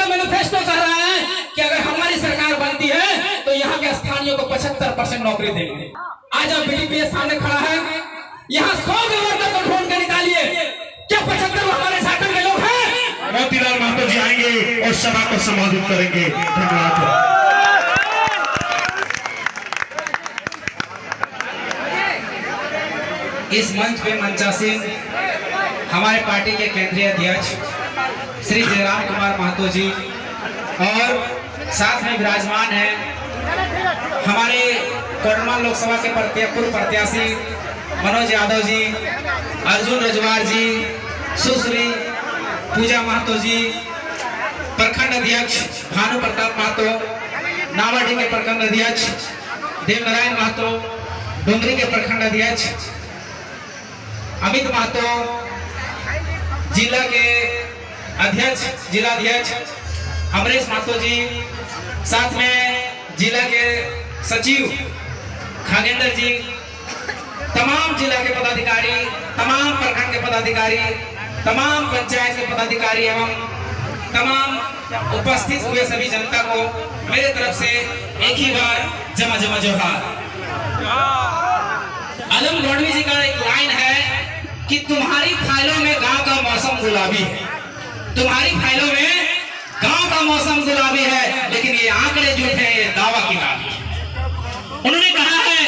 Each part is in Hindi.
मैनिफेस्टो कह रहा है कि अगर हमारी सरकार बनती है तो यहाँ के स्थानीय को 75% नौकरी देंगे। आज अब बीडीपीएस सामने खड़ा है, यहाँ 100 गवर्नर को ढूंढ के निकालिए, क्या 75 हमारे झारखंड के लोग हैं? मोतीलाल महतो जी आएंगे और सभा को संबोधित करेंगे। धन्यवाद। इस मंच पे मंचासीन हमारे पार्टी के केंद्रीय अध्यक्ष श्री जयराम कुमार महतो जी और साथ में विराजमान हैं हमारे कोडरमा लोकसभा के पूर्व प्रत्याशी मनोज यादव जी, अर्जुन रजवार जी, सुश्री पूजा महतो जी, प्रखंड अध्यक्ष भानु प्रताप महतो, नावाडी के प्रखंड अध्यक्ष देवनारायण महतो, डोंगरी के प्रखंड अध्यक्ष अमित महतो, जिला के अध्यक्ष जिलाध्यक्ष अमरेश महतो जी, साथ में जिला के सचिव खागेंद्र जी, तमाम जिला के पदाधिकारी, तमाम प्रखंड के पदाधिकारी, तमाम पंचायत के पदाधिकारी एवं तमाम उपस्थित हुए सभी जनता को मेरे तरफ से एक ही बार जमा जमा जोहार। आलम गढ़वी जी का एक लाइन है कि तुम्हारी फाइलों में गांव का मौसम गुलाबी है, तुम्हारी फाइलों में गांव का मौसम गुलाबी है, लेकिन ये आंकड़े जो थे ये दावा किताबी है। उन्होंने कहा है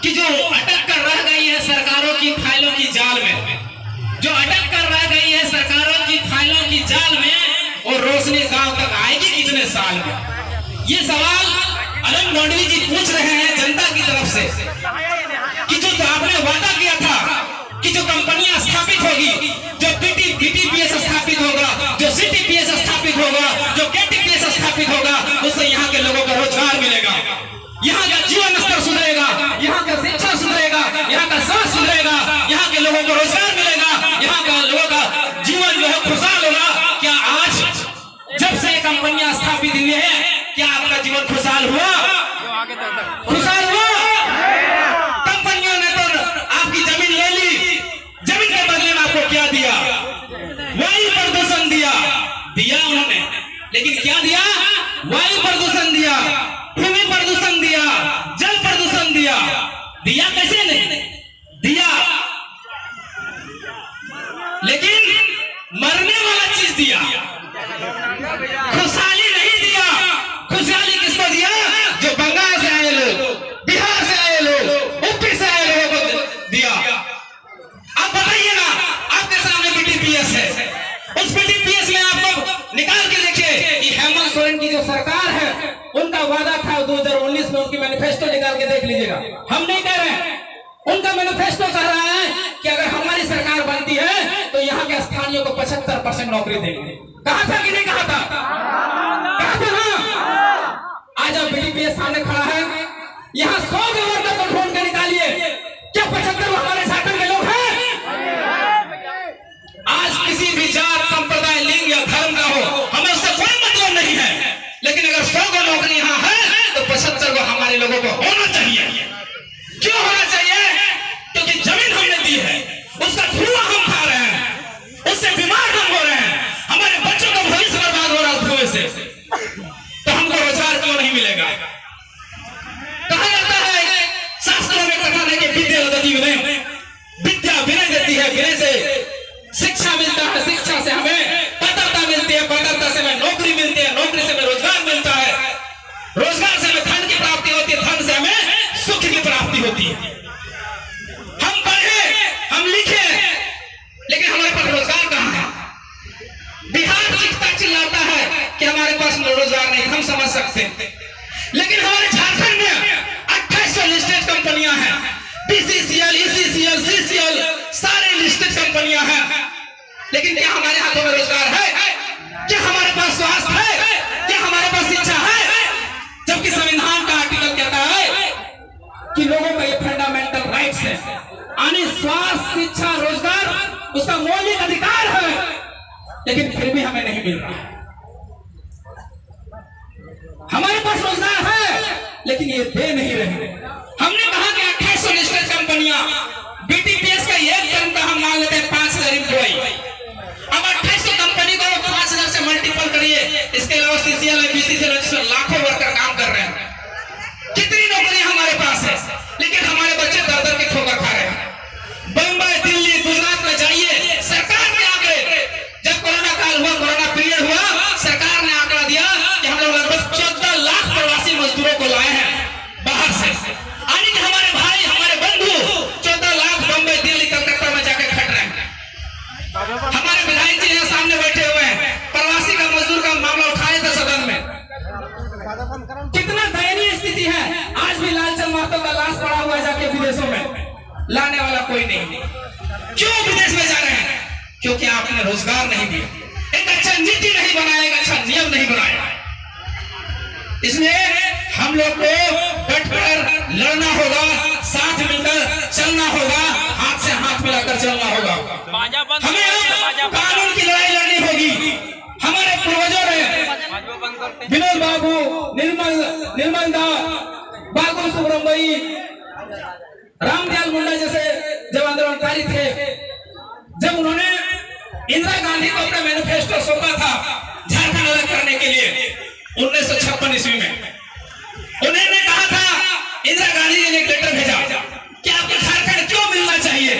कि जो अटक कर रह गई है सरकारों की फाइलों की जाल में, जो अटक कर रह गई है सरकारों की फाइलों की जाल में, और रोशनी गांव तक आएगी कितने साल में? ये सवाल आलम गढ़वी जी पूछ रहे हैं जनता की तरफ से कि जो आपने वादा किया था कि जो कंपनियां स्थापित होगी, जो बीटीपीएस स्थापित होगा, जो सीटीपीएस स्थापित होगा, जो केटीपीएस स्थापित होगा, उससे यहाँ के लोगों को रोजगार मिलेगा, यहाँ का जीवन स्तर सुधरेगा, यहाँ का शिक्षा सुधरेगा, यहाँ का स्वास्थ्य सुधरेगा, यहाँ के लोगों को रोजगार मिलेगा, यहाँ का लोगों का जीवन जो है खुशहाल होगा। क्या आज जब से कंपनियां स्थापित हुई है क्या आपका जीवन खुशहाल हुआ? खुशहाल हुआ? कंपनियों ने तो आपकी जमीन ले ली, जमीन के बदले में आपको क्या दिया? वायु प्रदूषण दिया उन्होंने, लेकिन क्या दिया? वायु प्रदूषण दिया, भूमि प्रदूषण दिया, जल प्रदूषण दिया। कैसे नहीं दिया? लेकिन मरने वाला चीज दिया, खुशहाली नहीं दिया। खुशहाली किसको दिया? जो बंगाल से आए लोग, बिहार से आए लोग, यूपी से आए लोगों को दिया। आप बताइए ना, आपके सामने बीटीपीएस है, उस बीटीपीएस में आप लोग निकाल के देखिए कि हेमंत सोरेन की जो सरकार है उनका वादा था 2019 में, उनकी मैनिफेस्टो निकाल के देख लीजिएगा। हम नहीं कह रहे हैं, उनका मैनिफेस्टो कह रहा है कि अगर हमारी सरकार बनती है तो यहाँ के स्थानीय को 75% नौकरी देंगे। कहा था कि नहीं कहा था? कहा था ना। आज अब बीडीपीएस सामने खड़ा है, यहाँ 100 गवर्नर को ढूंढ के निकालिए, क्या 75 हमारे झारखंड के लोग हैं? आज किसी भी जात, संप्रदाय, लिंग या धर्म का हो, हमें उससे कोई मतलब नहीं है, लेकिन अगर 100 को नौकरी यहाँ है तो 75 को हमारे लोगों को होना चाहिए। क्यों होना चाहिए? क्योंकि जमीन हमने दी है, उसका धुआं हम खा रहे हैं, उससे बीमार हम हो रहे हैं, हमारे बच्चों का भविष्य बर्बाद हो रहा है धुएं से, तो हमको रोजगार क्यों नहीं मिलेगा? कहा जाता है शास्त्रों में कथा है कि विद्या दती विनय, विद्या विनय देती है, विनय से शिक्षा मिलता है, शिक्षा से हमें पात्रता मिलती है, पात्रता से हमें नौकरी मिलती है, नौकरी से हमें रोजगार मिलता है, रोजगार से हमें धन की प्राप्ति होती है, धन से हमें सुख की प्राप्ति होती है। हम पढ़े, हम लिखे, लेकिन हमारे पास रोजगार कहाँ है? बिहार चिल्लाता है कि हमारे पास रोजगार नहीं, हम समझ सकते हैं, लेकिन हमारे झारखंड में 2800 लिस्टेड कंपनियां हैं, बीसीसीएल, ईसीसीएल, सीसीएल, सारे लिस्टेड कंपनियां हैं, लेकिन क्या हमारे हाथों में रोजगार है? क्या हमारे पास स्वास्थ्य है? क्या हमारे पास शिक्षा है? जबकि संविधान का आर्टिकल कहता है कि लोगों का ये फंडामेंटल राइट्स है, यानी स्वास्थ्य, शिक्षा, रोजगार उसका मौलिक अधिकार है, लेकिन फिर भी हमें नहीं मिल रहा है। हमारे पास रोजगार है, लेकिन ये दे नहीं रहे। हमने कहा कि 2800 लिस्टेड कंपनियां, बीटीपीएस का एक टर्म का हम मान लेते हैं 5000 एम्प्लॉय। अब 2800 कंपनी को 5000 से मल्टीपल होती है। क्यों विदेश में जा रहे हैं? क्योंकि आपने रोजगार नहीं दिया, एक अच्छा नीति नहीं बनाया, एक अच्छा नियम नहीं बनाया। इसलिए हम लोग को डट कर लड़ना होगा, साथ मिलकर चलना होगा, हाथ से हाथ मिलाकर चलना होगा। हमें अब कानून की लड़ाई लड़नी होगी। हमारे पूर्वजों ने विनोद बाबू, निर्मल दा, बाबू सुब्रमण्यी, रामदयाल मुंडा जैसे जब आंदोलनकारी थे, जब उन्होंने इंदिरा गांधी को अपना मैनिफेस्टो सौंपा था झारखंड अलग करने के लिए 1956 ईस्वी में, उन्होंने कहा था, इंदिरा गांधी जी ने एक लेटर भेजा कि आपको झारखंड क्यों मिलना चाहिए।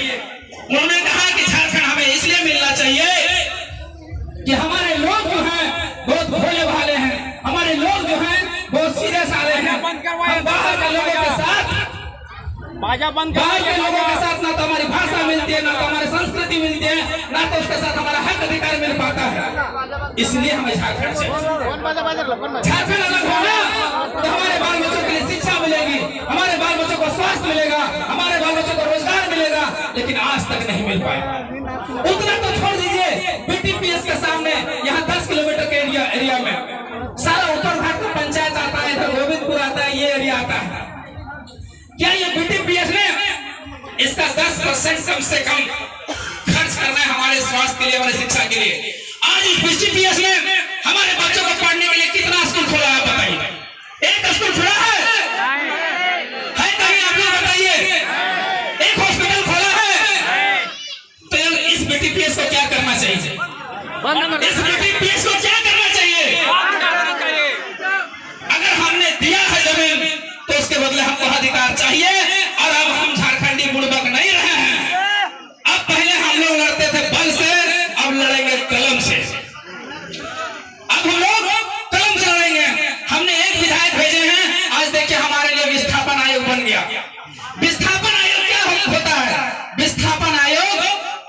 उन्होंने कहा कि झारखंड हमें इसलिए मिलना चाहिए कि हमारे लोग जो हैं बहुत भोले भाले हैं, हमारे लोग जो हैं बहुत सीधे साधे हैं। हम बाहर के लोगों के साथ ना तो हमारी भाषा मिलती है, ना तो हमारी संस्कृति मिलती है, ना तो उसके साथ हमारा हक अधिकार मिल पाता है। इसलिए हमें झारखंड से झारखंड अलग होगा तो हमारे बाल बच्चों के लिए शिक्षा मिलेगी, हमारे बाल बच्चों को स्वास्थ्य मिलेगा, हमारे बाल बच्चों को रोजगार मिलेगा। लेकिन आज तक नहीं मिल पाया। उतना तो छोड़ दीजिए, बीटीपीएस के सामने यहाँ 10 किलोमीटर के एरिया में सारा उत्तर घाट का पंचायत आता है, इधर गोविंदपुर आता है, ये एरिया आता है। क्या ये बीटीपीएस ने इसका 10% कम से कम खर्च करना है हमारे स्वास्थ्य के लिए, हमारे शिक्षा के लिए? आज इस बीटीपीएस ने हमारे बच्चों को पढ़ने के लिए कितना स्कूल खोला है बताइए? एक स्कूल खुला है कहीं? आप लोग बताइए, एक हॉस्पिटल खोला है? तो इस बीटीपीएस को क्या करना चाहिए? इस बीटीपीएस को क्या करना चाहिए? अगर हमने दिया है जमीन तो उसके बदले हमको अधिकार चाहिए। और अब हम झारखंडी बुड़बक नहीं रहे हैं। अब पहले हम लोग लड़ते थे बल से, अब लड़ेंगे कलम से। अब हम लोग कलम से लड़ेंगे। हमने एक विधायक भेजे हैं, आज देखिए हमारे लिए विस्थापन आयोग बन गया। विस्थापन आयोग क्या होता है? विस्थापन आयोग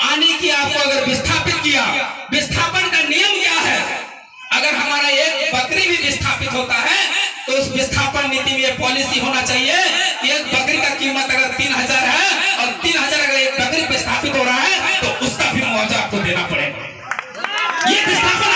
आने की, आपको अगर विस्थापित किया, विस्थापन का नियम क्या है? अगर हमारा एक बकरी भी विस्थापित होता है तो उस विस्थापन नीति में यह पॉलिसी होना चाहिए कि एक बकरी का कीमत अगर 3000 है और 3000 अगर एक बकरी विस्थापित हो रहा है तो उसका भी मुआवजा आपको देना पड़ेगा। ये विस्थापन